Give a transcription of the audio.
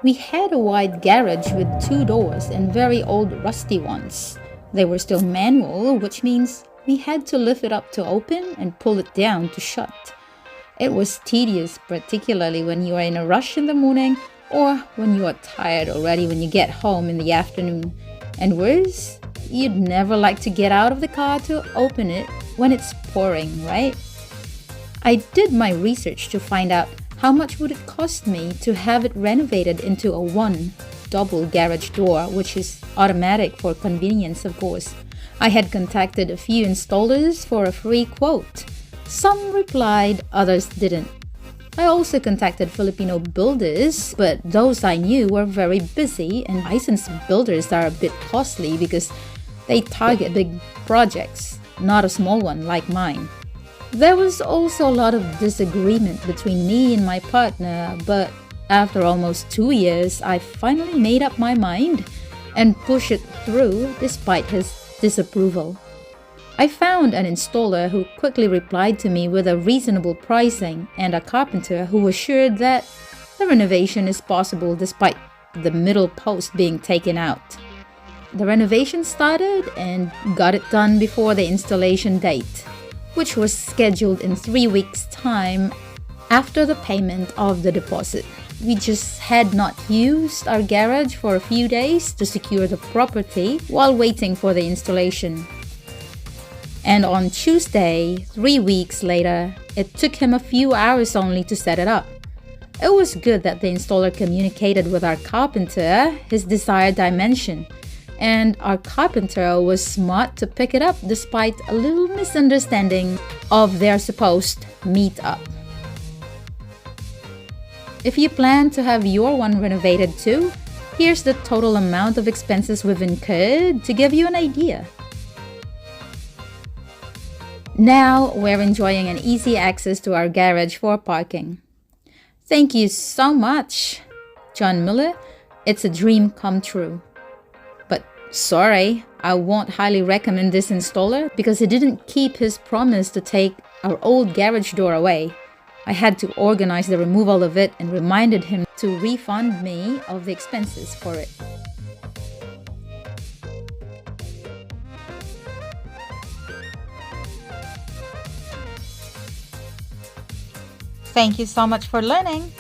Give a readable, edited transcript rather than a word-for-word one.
We had a wide garage with two doors and very old rusty ones. They were still manual, which means we had to lift it up to open and pull it down to shut. It was tedious, particularly when you are in a rush in the morning or when you are tired already when you get home in the afternoon. And worse, you'd never like to get out of the car to open it when it's pouring, right? I did my research to find out how much would it cost me to have it renovated into a one double garage door, which is automatic for convenience, of course. I had contacted a few installers for a free quote. Some replied, others didn't. I also contacted Filipino builders, but those I knew were very busy, and licensed builders are a bit costly because they target big projects, not a small one like mine. There was also a lot of disagreement between me and my partner, but after almost 2 years, I finally made up my mind and pushed it through despite his disapproval. I found an installer who quickly replied to me with a reasonable pricing and a carpenter who assured that the renovation is possible despite the middle post being taken out. The renovation started and got it done before the installation date, which was scheduled in 3 weeks' time after the payment of the deposit. We just had not used our garage for a few days to secure the property while waiting for the installation. And on Tuesday, 3 weeks later, it took him a few hours only to set it up. It was good that the installer communicated with our carpenter his desired dimension, and our carpenter was smart to pick it up despite a little misunderstanding of their supposed meet-up. If you plan to have your one renovated too, here's the total amount of expenses we've incurred to give you an idea. Now we're enjoying an easy access to our garage for parking. Thank you so much, John Miller. It's a dream come true. But sorry, I won't highly recommend this installer because he didn't keep his promise to take our old garage door away. I had to organize the removal of it and reminded him to refund me of the expenses for it. Thank you so much for learning.